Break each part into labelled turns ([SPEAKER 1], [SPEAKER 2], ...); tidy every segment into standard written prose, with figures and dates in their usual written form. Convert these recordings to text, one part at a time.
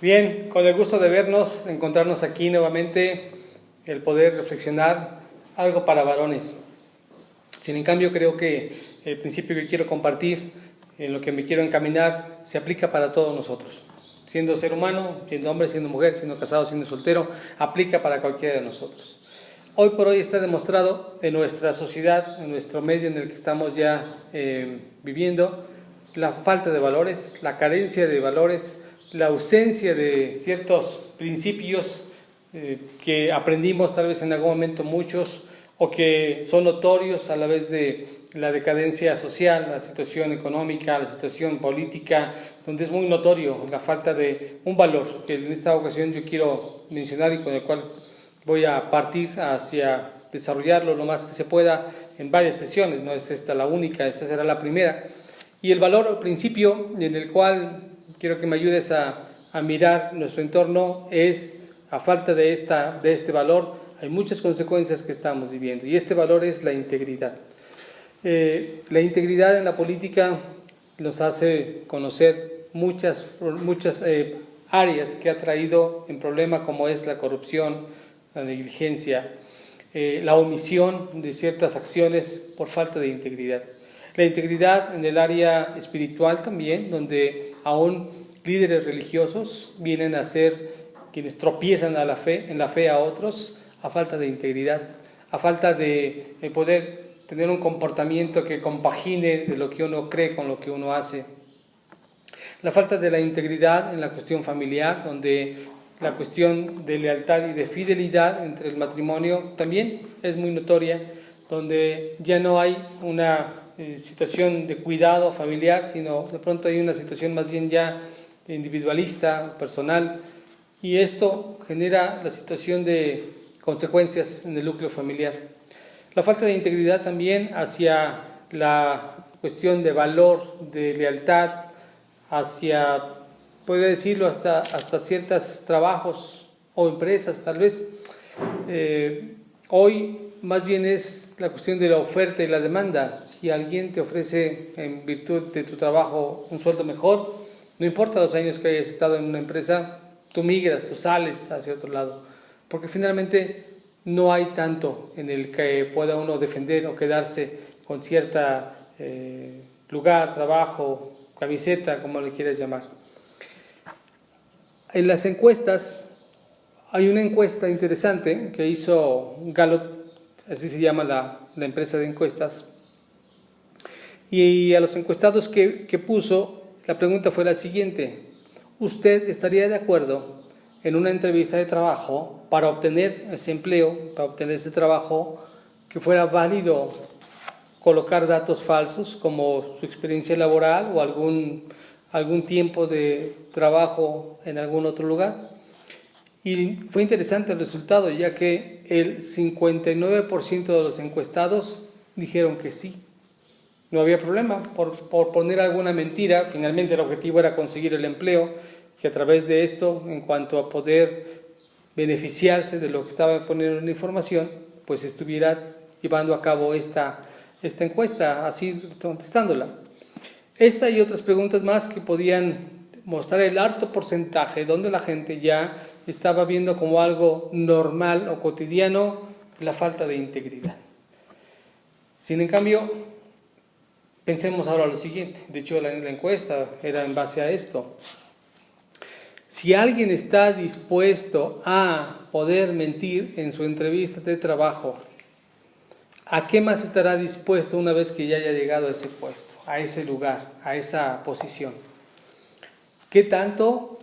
[SPEAKER 1] Bien, con el gusto de vernos, de encontrarnos aquí nuevamente, el poder reflexionar algo para varones. Sin en cambio, creo que el principio que quiero compartir, en lo que me quiero encaminar, se aplica para todos nosotros. Siendo ser humano, siendo hombre, siendo mujer, siendo casado, siendo soltero, aplica para cualquiera de nosotros. Hoy por hoy está demostrado en nuestra sociedad, en nuestro medio en el que estamos ya viviendo, la falta de valores, la carencia de valores, la ausencia de ciertos principios que aprendimos tal vez en algún momento muchos o que son notorios a la vez de la decadencia social, la situación económica, la situación política, donde es muy notorio la falta de un valor que en esta ocasión yo quiero mencionar y con el cual voy a partir hacia desarrollarlo lo más que se pueda en varias sesiones, no es esta la única, esta será la primera. Y el valor o principio en el cual quiero que me ayudes a mirar nuestro entorno es, a falta de este valor, hay muchas consecuencias que estamos viviendo. Y este valor es la integridad. La integridad en la política nos hace conocer muchas áreas que ha traído en problema, como es la corrupción, la negligencia, la omisión de ciertas acciones por falta de integridad. La integridad en el área espiritual también, donde aún líderes religiosos vienen a ser quienes tropiezan en la fe a otros, a falta de integridad, a falta de poder tener un comportamiento que compagine de lo que uno cree con lo que uno hace. La falta de la integridad en la cuestión familiar, donde la cuestión de lealtad y de fidelidad entre el matrimonio también es muy notoria, donde ya no hay una situación de cuidado familiar, sino de pronto hay una situación más bien ya individualista, personal, y esto genera la situación de consecuencias en el núcleo familiar. La falta de integridad también hacia la cuestión de valor, de lealtad, hacia, puedo decirlo, hasta ciertos trabajos o empresas tal vez. Hoy más bien es la cuestión de la oferta y la demanda. Si alguien te ofrece en virtud de tu trabajo un sueldo mejor, no importa los años que hayas estado en una empresa, tú migras, tú sales hacia otro lado, porque finalmente no hay tanto en el que pueda uno defender o quedarse con cierta lugar, trabajo, camiseta, como le quieras llamar. En las encuestas, hay una encuesta interesante que hizo Gallup, así se llama la empresa de encuestas, y a los encuestados que puso, la pregunta fue la siguiente: ¿usted estaría de acuerdo en una entrevista de trabajo para obtener ese empleo, para obtener ese trabajo, que fuera válido colocar datos falsos como su experiencia laboral o algún tiempo de trabajo en algún otro lugar? Y fue interesante el resultado, ya que el 59% de los encuestados dijeron que sí. No había problema por poner alguna mentira. Finalmente el objetivo era conseguir el empleo, que a través de esto, en cuanto a poder beneficiarse de lo que estaba poniendo en la información, pues estuviera llevando a cabo esta encuesta, así contestándola. Esta y otras preguntas más que podían mostrar el alto porcentaje donde la gente ya estaba viendo como algo normal o cotidiano la falta de integridad. Sin en cambio, pensemos ahora lo siguiente. De hecho, la encuesta era en base a esto. Si alguien está dispuesto a poder mentir en su entrevista de trabajo, ¿a qué más estará dispuesto una vez que ya haya llegado a ese puesto, a ese lugar, a esa posición? ¿Qué tanto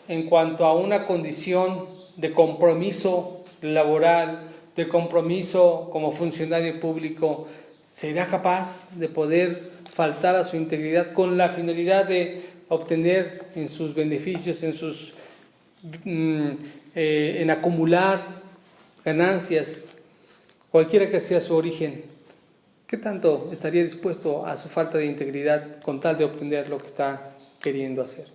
[SPEAKER 1] en cuanto a una condición de compromiso laboral, de compromiso como funcionario público, será capaz de poder faltar a su integridad con la finalidad de obtener en sus beneficios, en acumular ganancias, cualquiera que sea su origen? ¿Qué tanto estaría dispuesto a su falta de integridad con tal de obtener lo que está queriendo hacer?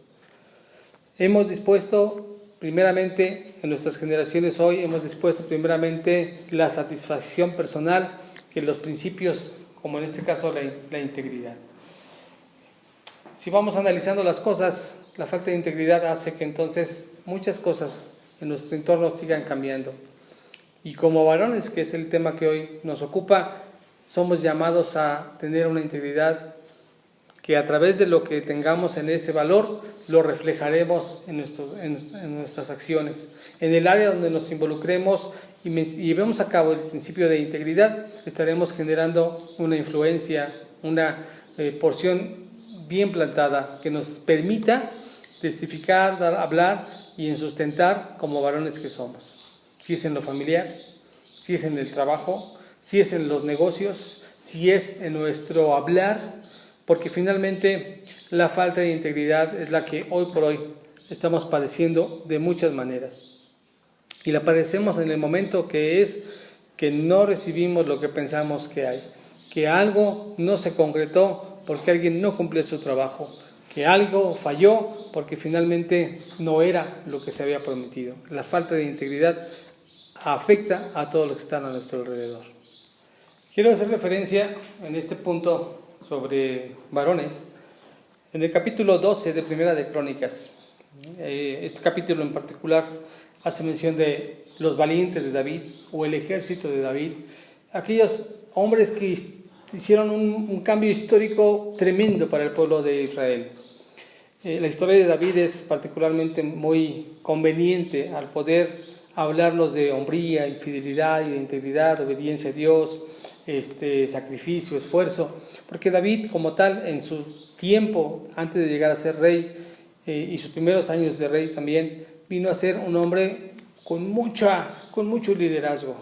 [SPEAKER 1] Hemos dispuesto primeramente, en nuestras generaciones hoy, hemos dispuesto primeramente la satisfacción personal que los principios, como en este caso la integridad. si vamos analizando las cosas, la falta de integridad hace que entonces muchas cosas en nuestro entorno sigan cambiando. Y como varones, que es el tema que hoy nos ocupa, somos llamados a tener una integridad que a través de lo que tengamos en ese valor, lo reflejaremos en nuestras acciones. En el área donde nos involucremos y llevemos a cabo el principio de integridad, estaremos generando una influencia, una porción bien plantada que nos permita testificar, hablar y en sustentar como varones que somos. Si es en lo familiar, si es en el trabajo, si es en los negocios, si es en nuestro hablar, porque finalmente la falta de integridad es la que hoy por hoy estamos padeciendo de muchas maneras. Y la padecemos en el momento que es que no recibimos lo que pensamos que hay, que algo no se concretó porque alguien no cumplió su trabajo, que algo falló porque finalmente no era lo que se había prometido. La falta de integridad afecta a todos los que están a nuestro alrededor. Quiero hacer referencia en este punto sobre varones en el capítulo 12 de Primera de Crónicas. Este capítulo en particular hace mención de los valientes de David o el ejército de David, aquellos hombres que hicieron un cambio histórico tremendo para el pueblo de Israel. La historia de David es particularmente muy conveniente al poder hablarnos de hombría, fidelidad, de integridad, obediencia a Dios, sacrificio, esfuerzo, porque David como tal en su tiempo antes de llegar a ser rey y sus primeros años de rey también vino a ser un hombre con mucho liderazgo.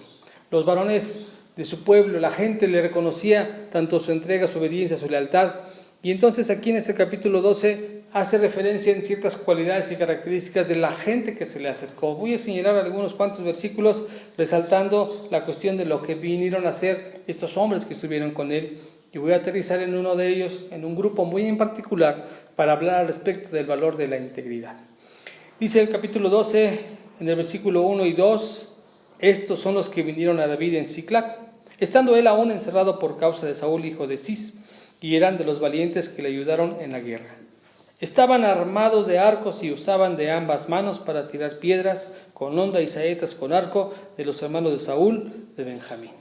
[SPEAKER 1] Los varones de su pueblo, la gente le reconocía tanto su entrega, su obediencia, su lealtad. Y entonces aquí en este capítulo 12 hace referencia en ciertas cualidades y características de la gente que se le acercó. Voy a señalar algunos cuantos versículos resaltando la cuestión de lo que vinieron a hacer estos hombres que estuvieron con él. Y voy a aterrizar en uno de ellos, en un grupo muy en particular, para hablar al respecto del valor de la integridad. Dice el capítulo 12, en el versículo 1 y 2, estos son los que vinieron a David en Siclac, estando él aún encerrado por causa de Saúl, hijo de Cis, y eran de los valientes que le ayudaron en la guerra. Estaban armados de arcos y usaban de ambas manos para tirar piedras, con honda y saetas con arco, de los hermanos de Saúl, de Benjamín.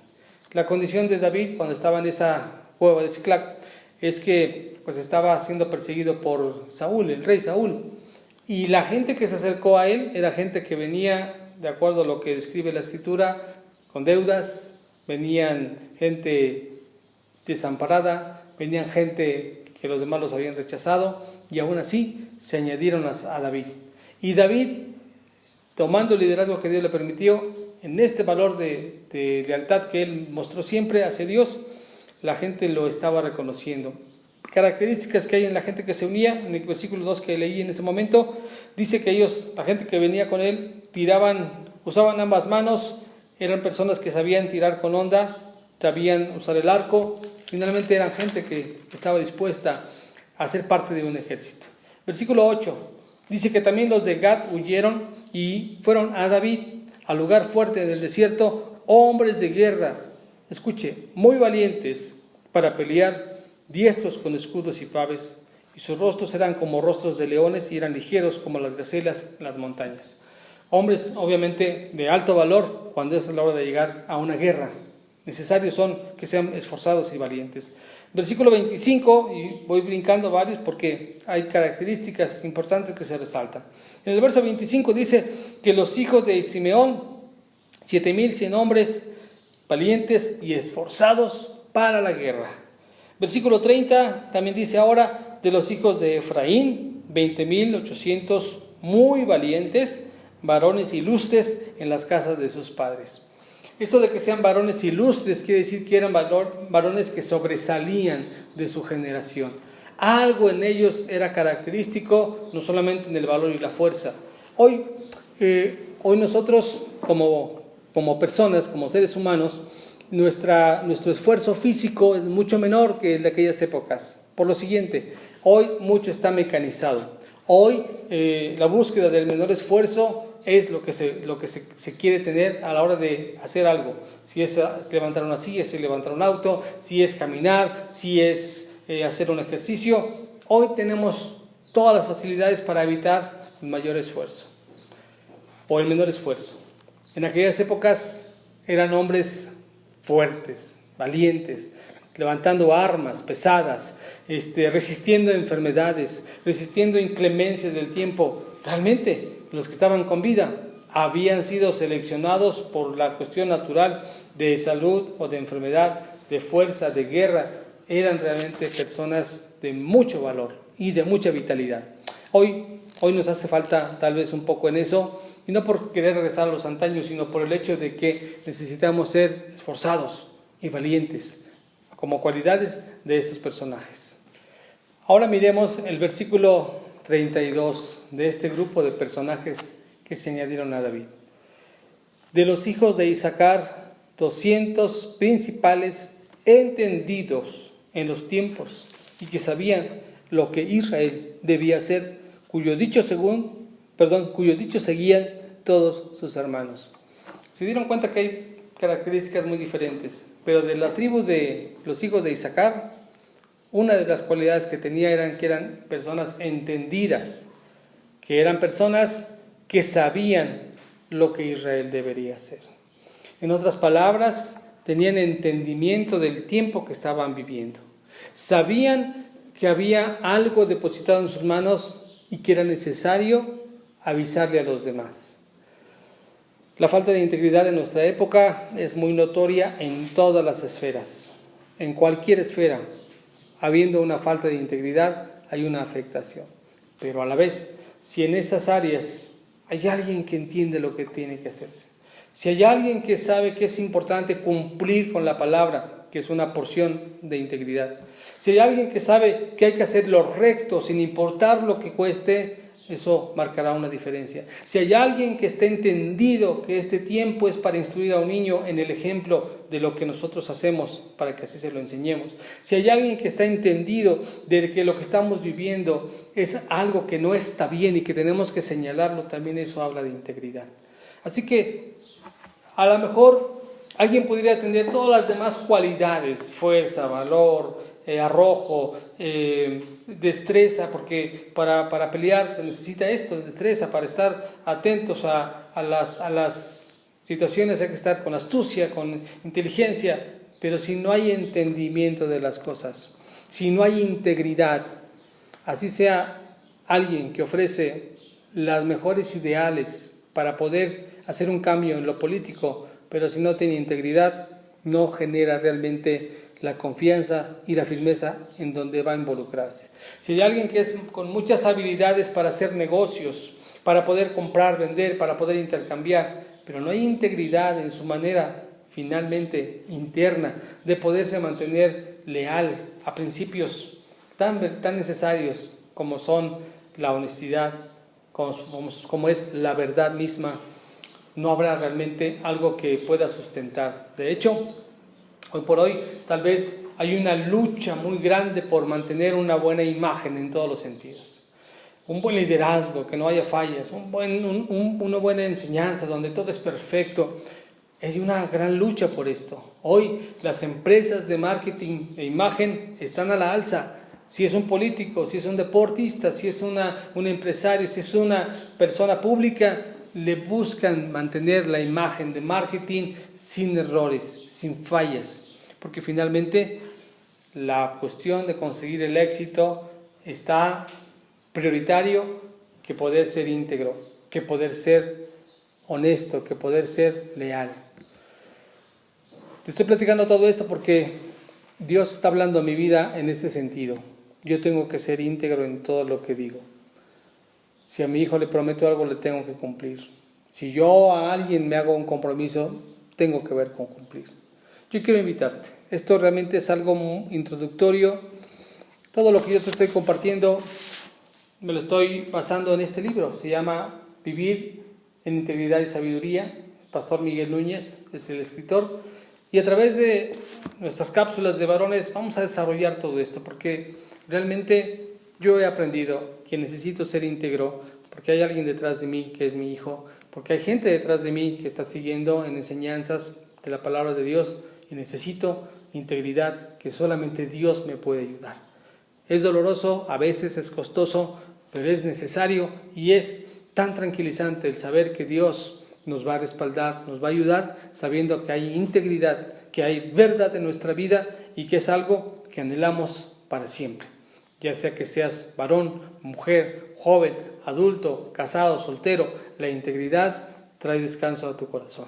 [SPEAKER 1] La condición de David cuando estaba en esa cueva de Siclac es que pues estaba siendo perseguido por Saúl, el rey Saúl. Y la gente que se acercó a él era gente que venía, de acuerdo a lo que describe la Escritura, con deudas, venían gente desamparada, venían gente que los demás los habían rechazado, y aún así se añadieron a David. Y David, tomando el liderazgo que Dios le permitió, en este valor de lealtad que él mostró siempre hacia Dios, la gente lo estaba reconociendo. Características que hay en la gente que se unía, en el versículo 2 que leí en ese momento, dice que ellos, la gente que venía con él, usaban ambas manos, eran personas que sabían tirar con honda, sabían usar el arco, finalmente eran gente que estaba dispuesta a ser parte de un ejército. Versículo 8, dice que también los de Gad huyeron y fueron a David, al lugar fuerte del desierto, hombres de guerra, escuche, muy valientes para pelear, diestros con escudos y paves, y sus rostros eran como rostros de leones y eran ligeros como las gacelas en las montañas. Hombres obviamente de alto valor cuando es la hora de llegar a una guerra. Necesarios son que sean esforzados y valientes. Versículo 25, y voy brincando varios porque hay características importantes que se resaltan. En el verso 25 dice que los hijos de Simeón, 7,100 hombres valientes y esforzados para la guerra. Versículo 30 también dice ahora de los hijos de Efraín, 20,800 muy valientes, varones ilustres en las casas de sus padres. Esto de que sean varones ilustres quiere decir que eran varones que sobresalían de su generación. Algo en ellos era característico, no solamente en el valor y la fuerza. Hoy nosotros como personas, como seres humanos, nuestro esfuerzo físico es mucho menor que el de aquellas épocas. Por lo siguiente, hoy mucho está mecanizado. Hoy la búsqueda del menor esfuerzo es lo que se quiere tener a la hora de hacer algo. Si es levantar una silla, si es levantar un auto, si es caminar, si es hacer un ejercicio. Hoy tenemos todas las facilidades para evitar el mayor esfuerzo o el menor esfuerzo. En aquellas épocas eran hombres fuertes, valientes, levantando armas pesadas, resistiendo enfermedades, resistiendo inclemencias del tiempo. Realmente los que estaban con vida habían sido seleccionados por la cuestión natural de salud o de enfermedad, de fuerza, de guerra. Eran realmente personas de mucho valor y de mucha vitalidad. Hoy nos hace falta tal vez un poco en eso, y no por querer regresar a los antaños, sino por el hecho de que necesitamos ser esforzados y valientes, como cualidades de estos personajes. Ahora miremos el versículo 32 de este grupo de personajes que se añadieron a David. De los hijos de Isaacar, 200 principales entendidos en los tiempos y que sabían lo que Israel debía hacer, cuyo dicho seguían todos sus hermanos. Se dieron cuenta que hay características muy diferentes, pero de la tribu de los hijos de Isaacar, una de las cualidades que tenía que eran personas entendidas, que eran personas que sabían lo que Israel debería hacer. En otras palabras, tenían entendimiento del tiempo que estaban viviendo. Sabían que había algo depositado en sus manos y que era necesario avisarle a los demás. La falta de integridad en nuestra época es muy notoria en todas las esferas. En cualquier esfera, habiendo una falta de integridad, hay una afectación. Pero a la vez, si en esas áreas hay alguien que entiende lo que tiene que hacerse, si hay alguien que sabe que es importante cumplir con la palabra, que es una porción de integridad, si hay alguien que sabe que hay que hacer lo recto sin importar lo que cueste, eso marcará una diferencia. Si hay alguien que esté entendido que este tiempo es para instruir a un niño en el ejemplo de lo que nosotros hacemos, para que así se lo enseñemos. Si hay alguien que está entendido de que lo que estamos viviendo es algo que no está bien y que tenemos que señalarlo, también eso habla de integridad. Así que a lo mejor alguien podría tener todas las demás cualidades, fuerza, valor, arrojo, destreza, porque para pelear se necesita esto, destreza, para estar atentos a las situaciones hay que estar con astucia, con inteligencia, pero si no hay entendimiento de las cosas, si no hay integridad, así sea alguien que ofrece las mejores ideales para poder hacer un cambio en lo político, pero si no tiene integridad, no genera realmente la confianza y la firmeza en donde va a involucrarse. Si hay alguien que es con muchas habilidades para hacer negocios, para poder comprar, vender, para poder intercambiar, pero no hay integridad en su manera finalmente interna de poderse mantener leal a principios tan necesarios como son la honestidad, como es la verdad misma, no habrá realmente algo que pueda sustentar. De hecho, hoy por hoy tal vez hay una lucha muy grande por mantener una buena imagen en todos los sentidos. Un buen liderazgo, que no haya fallas, una buena enseñanza donde todo es perfecto. Hay una gran lucha por esto. Hoy las empresas de marketing e imagen están a la alza. Si es un político, si es un deportista, si es un empresario, si es una persona pública, le buscan mantener la imagen de marketing sin errores, sin fallas, porque finalmente la cuestión de conseguir el éxito está prioritario que poder ser íntegro, que poder ser honesto, que poder ser leal. Te estoy platicando todo esto porque Dios está hablando a mi vida en este sentido. Yo tengo que ser íntegro en todo lo que digo. Si a mi hijo le prometo algo, le tengo que cumplir. Si yo a alguien me hago un compromiso, tengo que ver con cumplir. Yo quiero invitarte. Esto realmente es algo muy introductorio. Todo lo que yo te estoy compartiendo me lo estoy basando en este libro. Se llama Vivir en Integridad y Sabiduría. El pastor Miguel Núñez es el escritor. Y a través de nuestras cápsulas de varones vamos a desarrollar todo esto, porque realmente yo he aprendido que necesito ser íntegro, porque hay alguien detrás de mí que es mi hijo, porque hay gente detrás de mí que está siguiendo en enseñanzas de la palabra de Dios, y necesito integridad que solamente Dios me puede ayudar. Es doloroso, a veces es costoso, pero es necesario y es tan tranquilizante el saber que Dios nos va a respaldar, nos va a ayudar, sabiendo que hay integridad, que hay verdad en nuestra vida y que es algo que anhelamos para siempre. Ya sea que seas varón, mujer, joven, adulto, casado, soltero, la integridad trae descanso a tu corazón.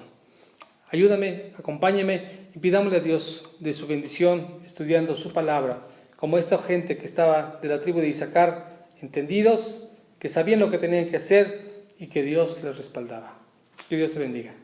[SPEAKER 1] Ayúdame, acompáñame y pidámosle a Dios de su bendición estudiando su palabra, como esta gente que estaba de la tribu de Isaacar, entendidos, que sabían lo que tenían que hacer y que Dios les respaldaba. Que Dios te bendiga.